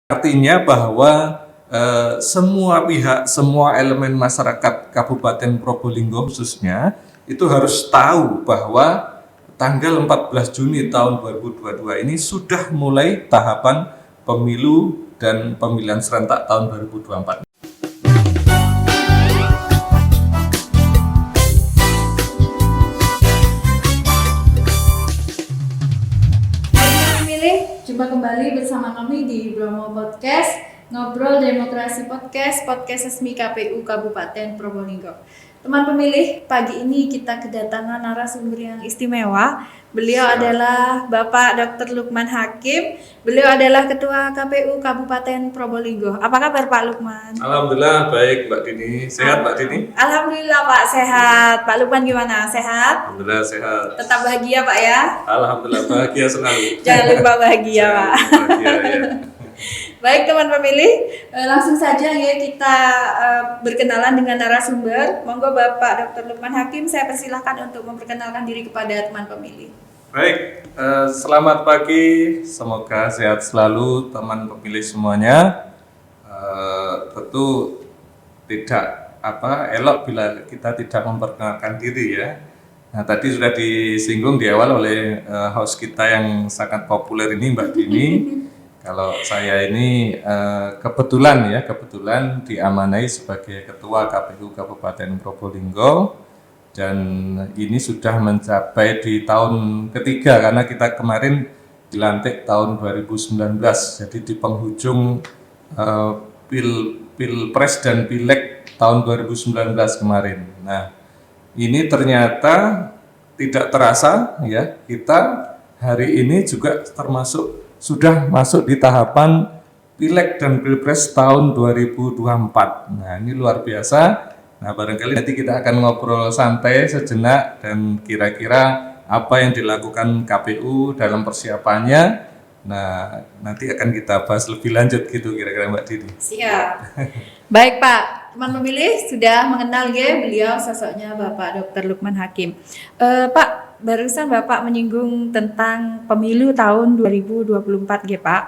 Artinya bahwa semua pihak, semua elemen masyarakat Kabupaten Probolinggo khususnya itu harus tahu bahwa tanggal 14 Juni tahun 2022 ini sudah mulai tahapan pemilu dan pemilihan serentak tahun 2024. Jumpa kembali bersama kami di Bromo Podcast, Ngobrol Demokrasi Podcast resmi KPU Kabupaten Probolinggo. Teman pemilih, pagi ini kita kedatangan narasumber yang istimewa. Beliau adalah Bapak Dr. Lukman Hakim. Beliau adalah Ketua KPU Kabupaten Probolinggo. Apa kabar Pak Lukman? Alhamdulillah baik Mbak Dini. Sehat Mbak Dini? Alhamdulillah Pak, sehat. Pak Lukman gimana? Sehat? Alhamdulillah sehat. Tetap bahagia Pak ya? Alhamdulillah bahagia selalu. Jangan lupa bahagia Pak. Bahagia, ya. Baik teman pemilih, langsung saja ya kita berkenalan dengan narasumber. Monggo Bapak Dr. Lukman Hakim, saya persilahkan untuk memperkenalkan diri kepada teman pemilih. Baik, selamat pagi, semoga sehat selalu teman pemilih semuanya. Tentu tidak elok bila kita tidak memperkenalkan diri ya. Nah tadi sudah disinggung di awal oleh host kita yang sangat populer ini Mbak Dini. Kalau saya ini kebetulan diamanai sebagai Ketua KPU Kabupaten Probolinggo dan ini sudah mencapai di tahun ketiga karena kita kemarin dilantik tahun 2019, jadi di penghujung Pilpres dan Pileg tahun 2019 kemarin. Nah, ini ternyata tidak terasa ya, kita hari ini juga termasuk sudah masuk di tahapan Pileg dan Pilpres tahun 2024. Nah, ini luar biasa. Nah, barangkali nanti kita akan ngobrol santai sejenak dan kira-kira apa yang dilakukan KPU dalam persiapannya. Nah, nanti akan kita bahas lebih lanjut gitu kira-kira Mbak Dini. Siap. Baik Pak, teman pemilih sudah mengenal ya beliau sosoknya Bapak Dr. Lukman Hakim. Pak, barusan Bapak menyinggung tentang pemilu tahun 2024 ya Pak.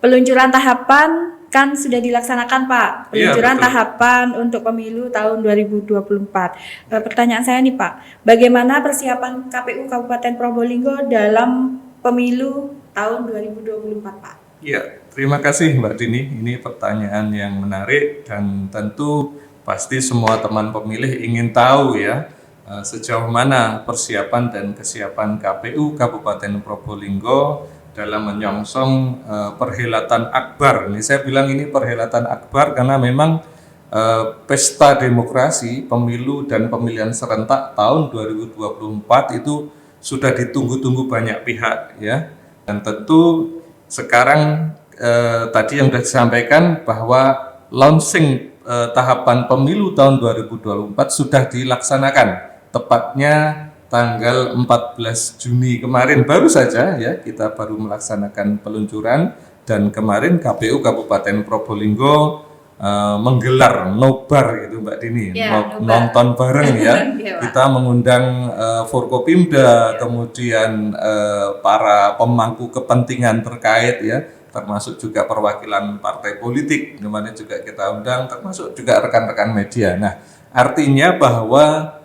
Peluncuran tahapan kan sudah dilaksanakan Pak. Peluncuran tahapan untuk pemilu tahun 2024. Pertanyaan saya nih Pak, bagaimana persiapan KPU Kabupaten Probolinggo dalam pemilu tahun 2024 Pak? Ya, terima kasih Mbak Dini. Ini pertanyaan yang menarik dan tentu pasti semua teman pemilih ingin tahu ya sejauh mana persiapan dan kesiapan KPU Kabupaten Probolinggo dalam menyongsong perhelatan akbar. Ini saya bilang ini perhelatan akbar karena memang pesta demokrasi, pemilu dan pemilihan serentak tahun 2024 itu sudah ditunggu-tunggu banyak pihak ya. Dan tentu sekarang tadi yang sudah disampaikan bahwa launching tahapan pemilu tahun 2024 sudah dilaksanakan tepatnya tanggal 14 Juni kemarin baru saja ya, kita baru melaksanakan peluncuran dan kemarin KPU Kabupaten Probolinggo menggelar nobar gitu Mbak Dini, nonton bareng ya. Kita mengundang Forkopimda, kemudian para pemangku kepentingan terkait ya, termasuk juga perwakilan partai politik, kemarin juga kita undang, termasuk juga rekan-rekan media. Nah, artinya bahwa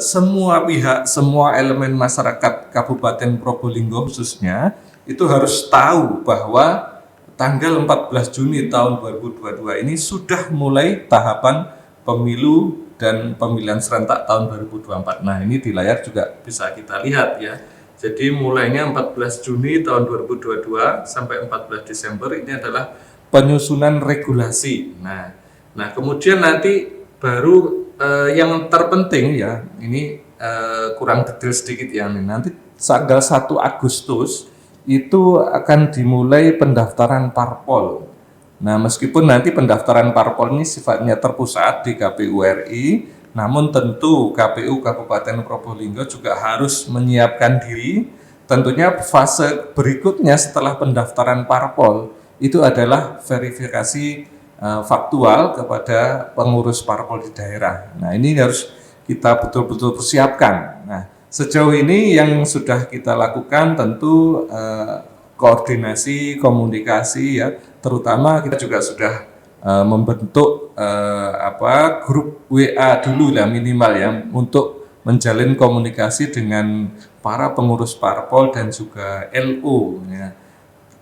semua pihak, semua elemen masyarakat Kabupaten Probolinggo khususnya itu harus tahu bahwa tanggal 14 Juni tahun 2022 ini sudah mulai tahapan pemilu dan pemilihan serentak tahun 2024. Nah, ini di layar juga bisa kita lihat ya. Jadi mulainya 14 Juni tahun 2022 sampai 14 Desember ini adalah penyusunan regulasi. Nah kemudian nanti baru yang terpenting ya, ini kurang detail sedikit ya, nanti tanggal 1 Agustus itu akan dimulai pendaftaran parpol. Nah, meskipun nanti pendaftaran parpol ini sifatnya terpusat di KPU RI, namun tentu KPU Kabupaten Probolinggo juga harus menyiapkan diri. Tentunya fase berikutnya setelah pendaftaran parpol itu adalah verifikasi faktual kepada pengurus parpol di daerah. Nah, ini harus kita betul-betul persiapkan. Nah, sejauh ini yang sudah kita lakukan tentu koordinasi, komunikasi ya. Terutama kita juga sudah membentuk grup WA dulu lah minimal ya untuk menjalin komunikasi dengan para pengurus parpol dan juga LO ya.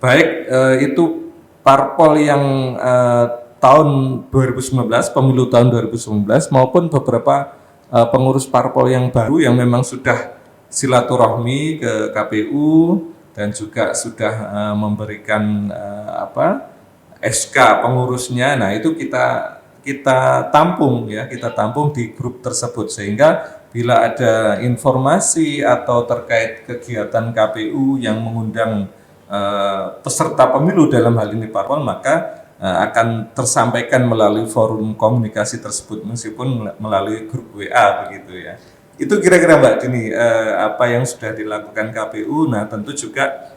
Baik itu parpol yang tahun 2019, pemilu tahun 2019 maupun beberapa pengurus parpol yang baru yang memang sudah silaturahmi ke KPU dan juga sudah memberikan SK pengurusnya. Nah, itu kita tampung ya, kita tampung di grup tersebut sehingga bila ada informasi atau terkait kegiatan KPU yang mengundang peserta pemilu dalam hal ini parpol, maka akan tersampaikan melalui forum komunikasi tersebut meskipun melalui grup WA begitu ya. Itu kira-kira Mbak Dini apa yang sudah dilakukan KPU. Nah, tentu juga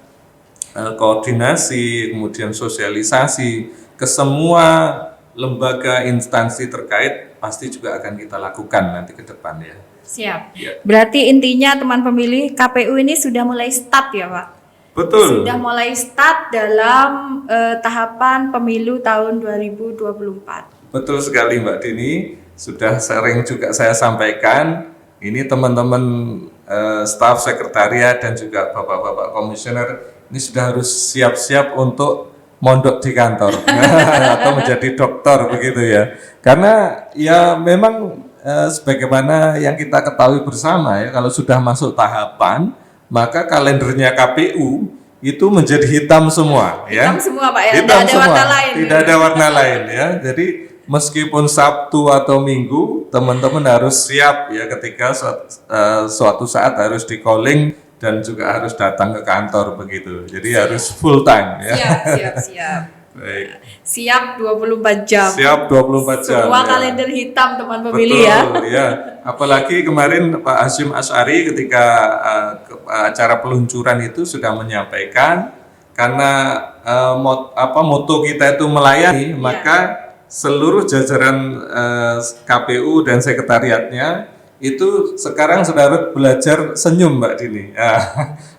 koordinasi, kemudian sosialisasi ke semua lembaga instansi terkait pasti juga akan kita lakukan nanti ke depan ya. Siap. Ya. Berarti intinya teman pemilih KPU ini sudah mulai start ya Pak? Betul. Sudah mulai start dalam tahapan pemilu tahun 2024. Betul sekali Mbak Dini, sudah sering juga saya sampaikan, ini teman-teman staf sekretariat dan juga bapak-bapak komisioner ini sudah harus siap-siap untuk mondok di kantor atau menjadi dokter begitu ya. Karena ya memang sebagaimana yang kita ketahui bersama ya, kalau sudah masuk tahapan maka kalendernya KPU itu menjadi hitam semua ya. Hitam semua Pak ya, hitam tidak ada semua, warna lain. tidak ada warna lain ya. Jadi meskipun Sabtu atau Minggu teman-teman harus siap ya ketika suatu saat harus di calling dan juga harus datang ke kantor begitu. Jadi harus full time ya. Siap. Baik. Siap 24 jam. Siap 24 jam. Semua ya. kalender hitam teman pemilih ya. Betul ya. Apalagi kemarin Pak Hasyim Asy'ari ketika acara peluncuran itu sudah menyampaikan karena moto kita itu melayani, maka seluruh jajaran KPU dan sekretariatnya itu sekarang sudah harus belajar senyum Mbak Dini.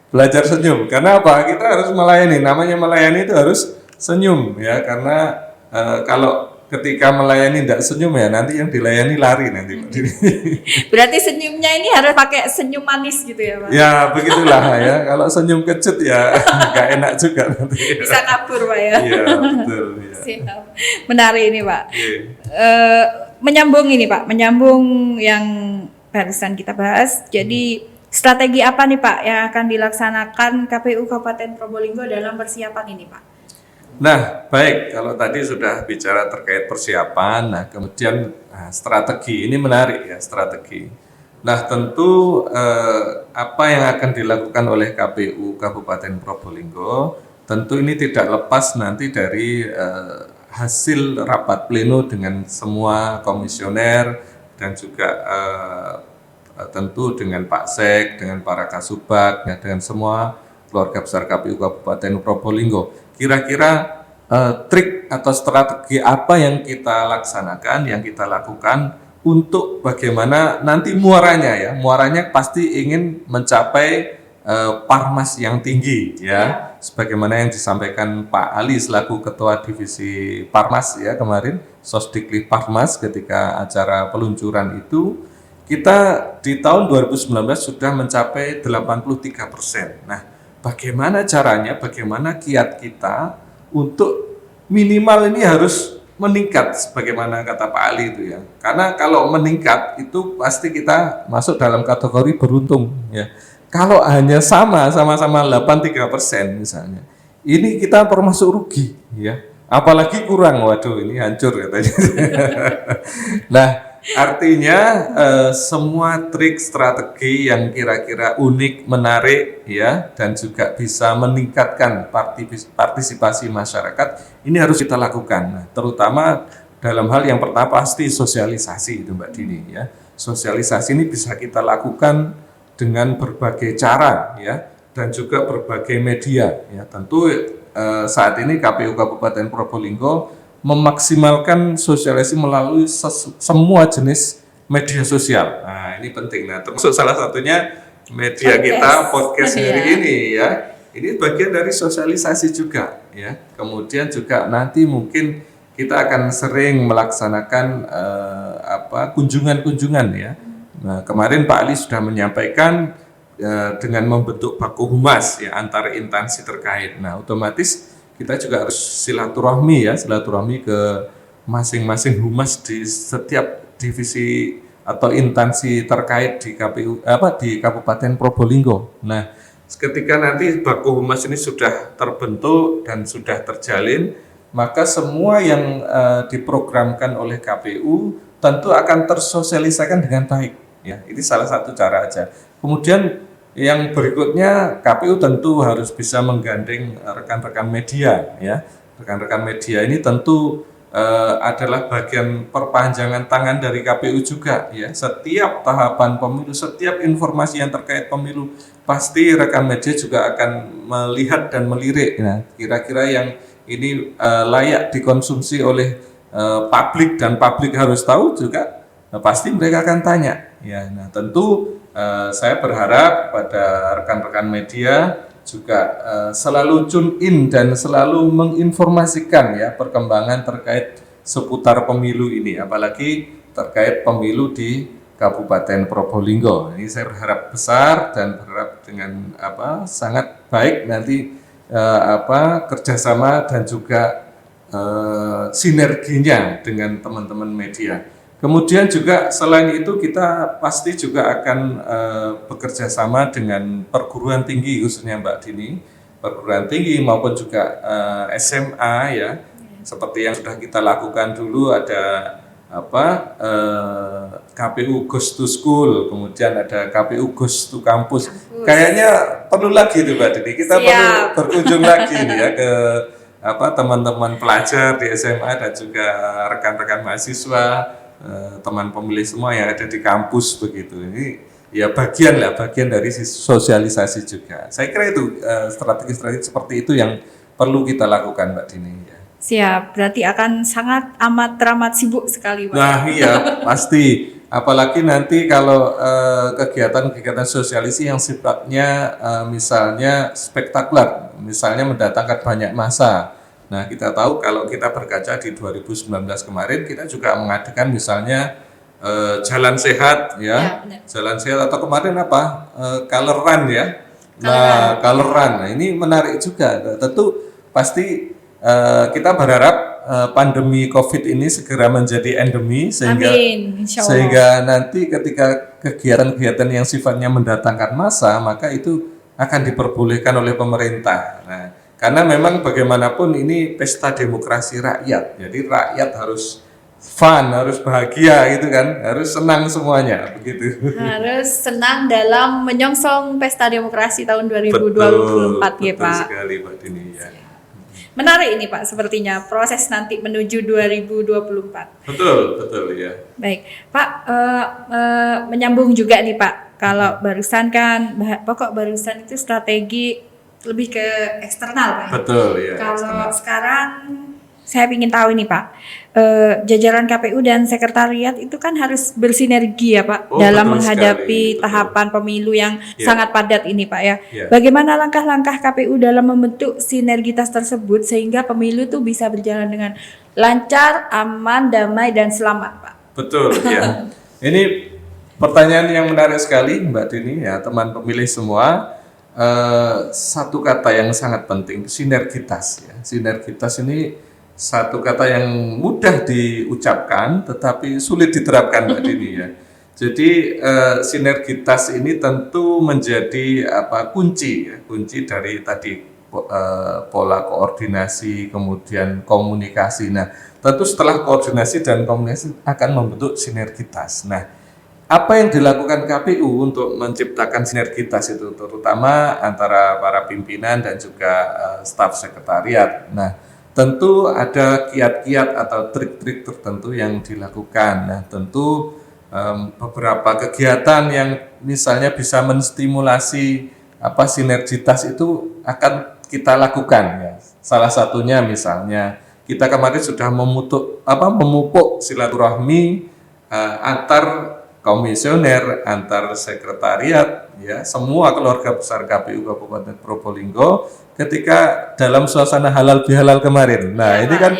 Belajar senyum. Karena apa? Kita harus melayani. Namanya melayani itu harus senyum ya. Karena kalau ketika melayani tidak senyum ya nanti yang dilayani lari nanti Mbak Dini. Berarti senyumnya ini harus pakai senyum manis gitu ya Pak? Ya begitulah ya. Kalau senyum kecut ya nggak enak juga nanti. Bisa kabur Pak ya? Iya betul. Ya. Siap. Menarik ini Pak. Yeah. Menyambung ini Pak, menyambung yang barusan kita bahas. Jadi strategi apa nih Pak yang akan dilaksanakan KPU Kabupaten Probolinggo dalam persiapan ini Pak? Nah baik, kalau tadi sudah bicara terkait persiapan, nah kemudian strategi ini menarik ya strategi. Nah tentu apa yang akan dilakukan oleh KPU Kabupaten Probolinggo tentu ini tidak lepas nanti dari hasil rapat pleno dengan semua komisioner dan juga tentu dengan Pak Sek, dengan para Kasubag, ya, dengan semua keluarga besar KPU Kabupaten Probolinggo. Kira-kira trik atau strategi apa yang kita laksanakan, yang kita lakukan untuk bagaimana nanti muaranya ya, muaranya pasti ingin mencapai Parmas yang tinggi ya, sebagaimana yang disampaikan Pak Ali selaku Ketua Divisi Parmas ya kemarin, Sosdiklik Parmas ketika acara peluncuran itu, kita di tahun 2019 sudah mencapai 83%. Nah, bagaimana caranya, bagaimana kiat kita untuk minimal ini harus meningkat sebagaimana kata Pak Ali itu ya. Karena kalau meningkat itu pasti kita masuk dalam kategori beruntung ya. Kalau hanya sama-sama 83% misalnya, ini kita termasuk rugi ya. Apalagi kurang, waduh ini hancur katanya. Nah, artinya semua trik strategi yang kira-kira unik, menarik ya, dan juga bisa meningkatkan partisipasi masyarakat, ini harus kita lakukan. Nah, terutama dalam hal yang pertama pasti sosialisasi itu Mbak Dini ya. Sosialisasi ini bisa kita lakukan dengan berbagai cara ya, dan juga berbagai media ya. Tentu saat ini KPU Kabupaten Probolinggo memaksimalkan sosialisasi melalui semua jenis media sosial. Nah, ini penting. Nah, termasuk salah satunya media kita podcast hari ini ya. ini bagian dari sosialisasi juga ya. Kemudian juga nanti mungkin kita akan sering melaksanakan kunjungan-kunjungan ya. Nah, kemarin Pak Ali sudah menyampaikan dengan membentuk baku humas ya antar instansi terkait. Nah, otomatis kita juga harus silaturahmi ke masing-masing humas di setiap divisi atau instansi terkait di di Kabupaten Probolinggo. Nah, ketika nanti baku humas ini sudah terbentuk dan sudah terjalin, maka semua yang diprogramkan oleh KPU tentu akan tersosialisasikan dengan baik. Ya, ini salah satu cara aja. Kemudian yang berikutnya KPU tentu harus bisa menggandeng rekan-rekan media. Ya, rekan-rekan media ini tentu adalah bagian perpanjangan tangan dari KPU juga. Ya, setiap tahapan pemilu, setiap informasi yang terkait pemilu, pasti rekan media juga akan melihat dan melirik. Nah, kira-kira yang ini layak dikonsumsi oleh publik dan publik harus tahu juga. Pasti mereka akan tanya. Ya, nah tentu saya berharap pada rekan-rekan media juga selalu tune in dan selalu menginformasikan ya perkembangan terkait seputar pemilu ini, apalagi terkait pemilu di Kabupaten Probolinggo. Ini saya berharap besar dan berharap dengan sangat baik nanti kerjasama dan juga sinerginya dengan teman-teman media. Kemudian juga selain itu kita pasti juga akan bekerja sama dengan perguruan tinggi khususnya Mbak Dini, perguruan tinggi maupun juga SMA ya, seperti yang sudah kita lakukan dulu ada KPU Goes to School, kemudian ada KPU Goes to Campus. Kayaknya perlu lagi itu Mbak Dini, kita perlu berkunjung lagi nih ya ke teman-teman pelajar di SMA dan juga rekan-rekan mahasiswa, teman pemilih semua yang ada di kampus begitu. Ini ya bagian dari sosialisasi juga. Saya kira itu strategi-strategi seperti itu yang perlu kita lakukan Mbak Dini ya. Siap, berarti akan sangat teramat sibuk sekali Pak. Nah iya pasti, apalagi nanti kalau kegiatan-kegiatan sosialisasi yang sifatnya misalnya spektakuler, misalnya mendatangkan banyak massa. Nah kita tahu kalau kita berkaca di 2019 kemarin kita juga mengadakan misalnya jalan sehat ya jalan sehat atau kemarin color run ya. Nah color run, nah, ini menarik juga. Tentu pasti kita berharap pandemi COVID ini segera menjadi endemi sehingga nanti ketika kegiatan-kegiatan yang sifatnya mendatangkan massa maka itu akan diperbolehkan oleh pemerintah. Nah, karena memang bagaimanapun ini pesta demokrasi rakyat, jadi rakyat harus fun, harus bahagia gitu kan, harus senang semuanya begitu. Harus senang dalam menyongsong pesta demokrasi tahun 2024 betul, ya Pak. Betul sekali Pak Dini ya. Menarik ini Pak, sepertinya proses nanti menuju 2024. Betul ya. Baik Pak, menyambung juga nih Pak, kalau barusan kan pokok barusan itu strategi lebih ke eksternal Pak. Betul ya. Kalau eksternal. sekarang saya ingin tahu nih Pak, jajaran KPU dan sekretariat itu kan harus bersinergi ya Pak dalam menghadapi tahapan pemilu yang sangat padat ini Pak ya. Bagaimana langkah-langkah KPU dalam membentuk sinergitas tersebut sehingga pemilu itu bisa berjalan dengan lancar, aman, damai dan selamat Pak? Betul ya. Ini pertanyaan yang menarik sekali Mbak Dini ya, teman pemilih semua. Satu kata yang sangat penting, sinergitas ya. Sinergitas ini satu kata yang mudah diucapkan tetapi sulit diterapkan Mbak Dini ya. Jadi sinergitas ini tentu menjadi kunci dari tadi pola koordinasi kemudian komunikasi. Nah, tentu setelah koordinasi dan komunikasi akan membentuk sinergitas. Nah, apa yang dilakukan KPU untuk menciptakan sinergitas itu terutama antara para pimpinan dan juga staf sekretariat. Nah, tentu ada kiat-kiat atau trik-trik tertentu yang dilakukan. Nah, tentu beberapa kegiatan yang misalnya bisa menstimulasi sinergitas itu akan kita lakukan ya. Salah satunya misalnya kita kemarin sudah memupuk silaturahmi antar komisioner, antar sekretariat, ya semua keluarga besar KPU Kabupaten Probolinggo ketika dalam suasana halal bihalal kemarin. Nah, ini kan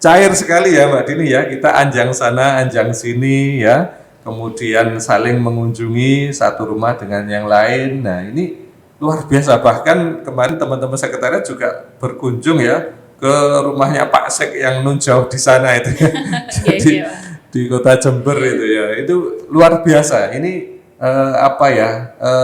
cair sekali ya Mbak Dini ya, kita anjang sana, anjang sini ya, kemudian saling mengunjungi satu rumah dengan yang lain. Nah, ini luar biasa, bahkan kemarin teman-teman sekretariat juga berkunjung ya ke rumahnya Pak Sek yang nun jauh di sana itu ya. Jadi di Kota Jember itu ya, itu luar biasa. Ini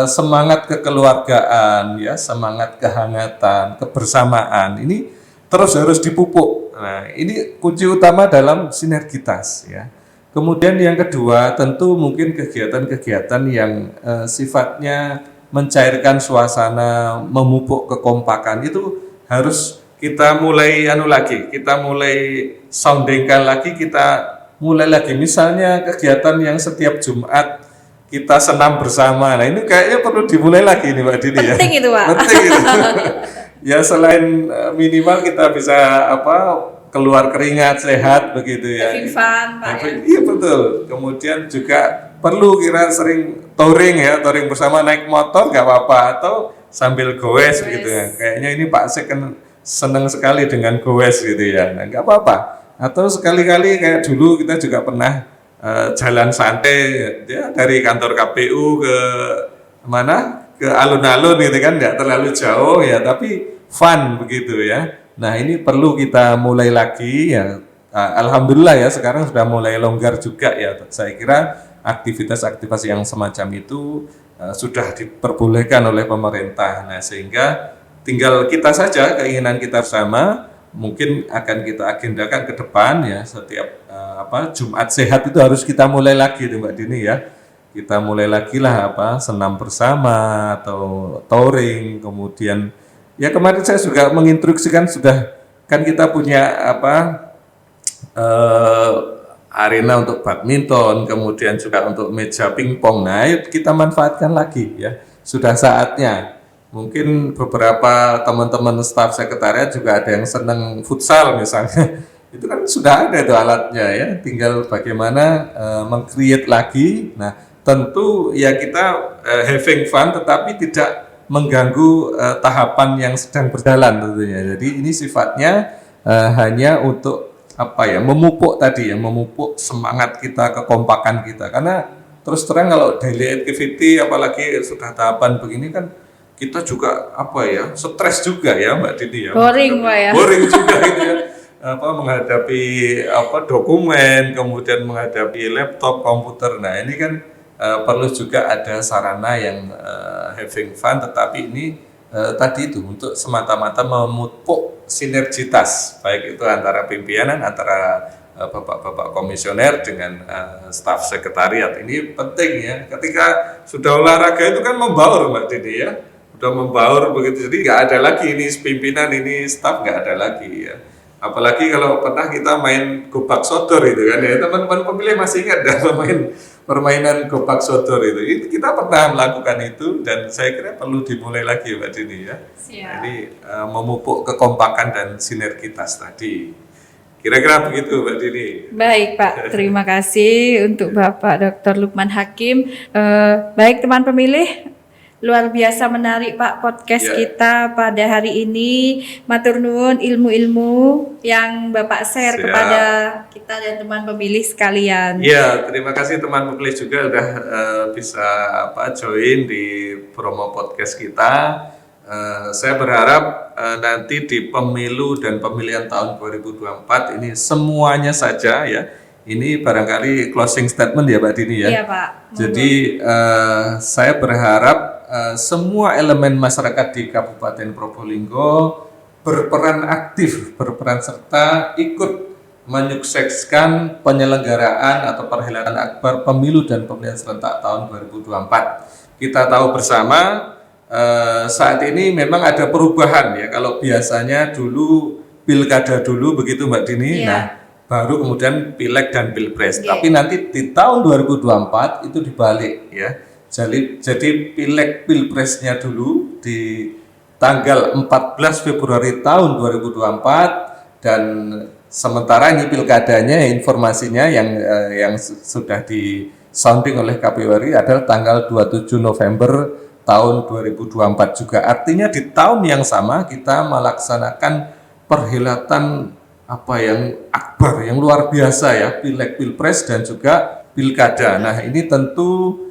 semangat kekeluargaan ya, semangat kehangatan, kebersamaan ini terus harus dipupuk. Nah, ini kunci utama dalam sinergitas ya. Kemudian yang kedua tentu mungkin kegiatan-kegiatan yang sifatnya mencairkan suasana, memupuk kekompakan itu harus kita mulai kita mulai soundingkan lagi, kita mulai lagi. Misalnya kegiatan yang setiap Jumat kita senam bersama. Nah, ini kayaknya perlu dimulai lagi nih Mbak Dini ya. Penting itu Pak. Penting itu. Ya selain minimal kita bisa keluar keringat sehat begitu ya. Having fun Pak ya. Iya betul. Kemudian juga perlu kira sering touring bersama, naik motor nggak apa-apa atau sambil goes gitu ya. Kayaknya ini Pak Sek kan senang sekali dengan goes gitu ya. Nah, nggak apa-apa. Atau sekali-kali kayak dulu kita juga pernah jalan santai ya, dari kantor KPU ke mana? Ke alun-alun gitu kan, nggak terlalu jauh ya, tapi fun begitu ya. Nah, ini perlu kita mulai lagi ya. Alhamdulillah ya sekarang sudah mulai longgar juga ya. Saya kira aktivitas-aktivitas yang semacam itu sudah diperbolehkan oleh pemerintah. Nah, sehingga tinggal kita saja, keinginan kita bersama mungkin akan kita agendakan ke depan ya. Setiap Jumat sehat itu harus kita mulai lagi tuh Mbak Dini ya. Kita mulai lagi lah senam bersama atau touring. Kemudian ya kemarin saya juga menginstruksikan, sudah kan kita punya arena untuk badminton, kemudian juga untuk meja pingpong. Nah, ayo kita manfaatkan lagi ya. Sudah saatnya. Mungkin beberapa teman-teman staf sekretariat juga ada yang senang futsal misalnya. Itu kan sudah ada itu alatnya ya. Tinggal bagaimana meng-create lagi. Nah, tentu ya kita having fun tetapi tidak mengganggu tahapan yang sedang berjalan tentunya. Jadi ini sifatnya hanya untuk memupuk tadi ya, memupuk semangat kita, kekompakan kita. Karena terus terang kalau daily activity apalagi sudah tahapan begini kan kita juga stres juga ya Mbak Dini ya. Boring Pak ya. Boring juga gitu ya. Menghadapi dokumen, kemudian menghadapi laptop, komputer. Nah, ini kan perlu juga ada sarana yang having fun, tetapi ini tadi itu untuk semata-mata memupuk sinergitas, baik itu antara pimpinan, antara bapak-bapak komisioner dengan staf sekretariat. Ini penting ya, ketika sudah olahraga itu kan membaur Mbak Dini ya, sudah membaur begitu, jadi nggak ada lagi ini pimpinan, ini staf, nggak ada lagi ya. Apalagi kalau pernah kita main gobak sodor itu kan ya, teman-teman pemilih masih ingat dan permainan gobak sodor itu kita pernah melakukan itu, dan saya kira perlu dimulai lagi Mbak Dini ya. Jadi memupuk kekompakan dan sinergitas tadi. Kira-kira begitu Mbak Dini. Baik Pak, terima kasih untuk Bapak Dr. Lukman Hakim. Baik teman pemilih, luar biasa menarik Pak podcast kita pada hari ini. Matur nuwun ilmu-ilmu yang Bapak share kepada kita dan teman pemilih sekalian. Iya, terima kasih teman pemilih juga udah bisa join di promo podcast kita. Saya berharap nanti di pemilu dan pemilihan tahun 2024 ini semuanya saja ya. Ini barangkali closing statement ya Mbak Dini ya. Iya Pak. Jadi saya berharap semua elemen masyarakat di Kabupaten Probolinggo berperan aktif, berperan serta ikut menyukseskan penyelenggaraan atau perhelatan akbar pemilu dan pemilihan serentak tahun 2024. Kita tahu bersama saat ini memang ada perubahan ya. Kalau biasanya dulu pilkada dulu begitu Mbak Dini, nah baru kemudian pileg dan pilpres. Tapi nanti di tahun 2024 itu dibalik ya. Jadi pileg pilpresnya dulu di tanggal 14 Februari tahun 2024, dan sementara ini pilkadanya informasinya yang sudah sounding oleh KPU RI adalah tanggal 27 November tahun 2024 juga. Artinya di tahun yang sama kita melaksanakan perhelatan apa yang akbar, yang luar biasa ya, Pileg, Pilpres dan juga Pilkada. Nah, ini tentu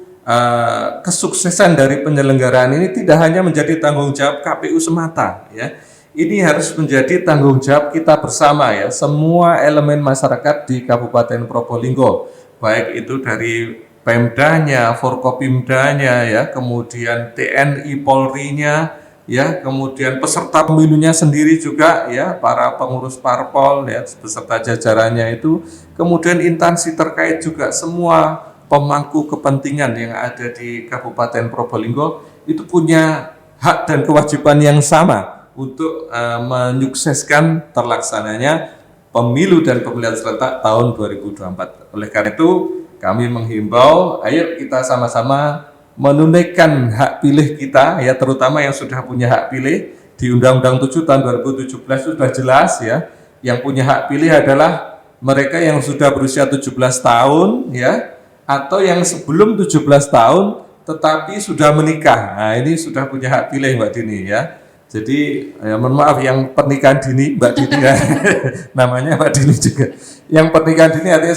kesuksesan dari penyelenggaraan ini tidak hanya menjadi tanggung jawab KPU semata ya. Ini harus menjadi tanggung jawab kita bersama ya, semua elemen masyarakat di Kabupaten Probolinggo, baik itu dari Pemdanya, Forkopimdanya ya, kemudian TNI Polri-nya ya, kemudian peserta pemilunya sendiri juga ya, para pengurus parpol ya, beserta jajarannya itu, kemudian instansi terkait juga, semua pemangku kepentingan yang ada di Kabupaten Probolinggo itu punya hak dan kewajiban yang sama untuk menyukseskan terlaksananya pemilu dan pemilihan serentak tahun 2024. Oleh karena itu, kami menghimbau, ayo kita sama-sama menunaikan hak pilih kita, ya, terutama yang sudah punya hak pilih. Di Undang-Undang 7 tahun 2017 sudah jelas ya, yang punya hak pilih adalah mereka yang sudah berusia 17 tahun ya, atau yang sebelum 17 tahun tetapi sudah menikah. Nah, ini sudah punya hak pilih Mbak Dini ya. Jadi ya, mohon maaf yang pernikahan dini Mbak Dini ya, namanya Mbak Dini juga. Yang pernikahan dini artinya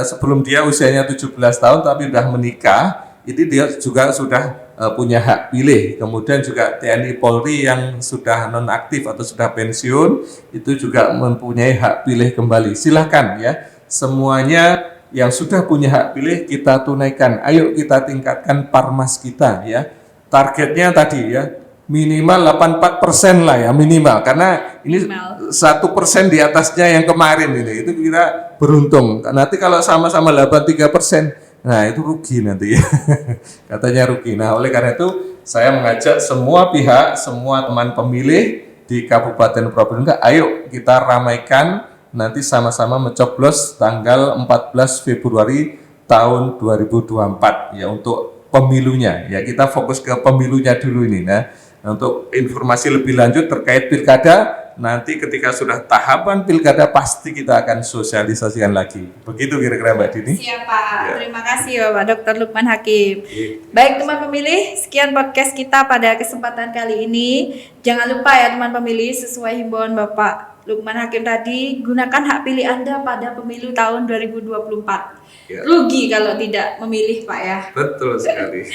sebelum dia usianya 17 tahun tapi sudah menikah, itu dia juga sudah punya hak pilih. Kemudian juga TNI Polri yang sudah nonaktif atau sudah pensiun itu juga mempunyai hak pilih kembali. Silahkan ya, semuanya yang sudah punya hak pilih kita tunaikan. Ayo kita tingkatkan parmas kita ya. Targetnya tadi ya, minimal 84% lah ya, minimal, karena ini 1% di atasnya yang kemarin ini, itu kita beruntung. Nanti kalau sama-sama 83%, nah itu rugi nanti ya. Katanya rugi. Nah, oleh karena itu saya mengajak semua pihak, semua teman pemilih di Kabupaten Probolinggo, ayo kita ramaikan nanti sama-sama mencoblos tanggal 14 Februari tahun 2024 ya, untuk pemilunya ya. Kita fokus ke pemilunya dulu ini. Nah, untuk informasi lebih lanjut terkait pilkada, nanti ketika sudah tahapan pilkada pasti kita akan sosialisasikan lagi. Begitu kira-kira Mbak Dini. Siap Pak, Ya. terima kasih Bapak Dr. Lukman Hakim. Oke. Baik teman pemilih, sekian podcast kita pada kesempatan kali ini. Jangan lupa ya teman pemilih, sesuai himbauan Bapak Lukman Hakim tadi, gunakan hak pilih Anda pada pemilu tahun 2024. Ya. Rugi kalau tidak memilih Pak ya. Betul sekali.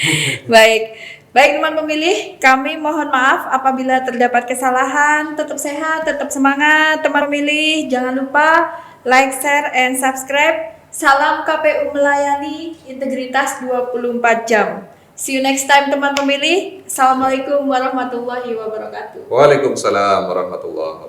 Baik teman pemilih, kami mohon maaf apabila terdapat kesalahan. Tetap sehat, tetap semangat teman pemilih. Jangan lupa like, share, and subscribe. Salam KPU melayani, integritas 24 jam. See you next time teman pemilih. Assalamualaikum warahmatullahi wabarakatuh. Waalaikumsalam warahmatullahi wabarakatuh.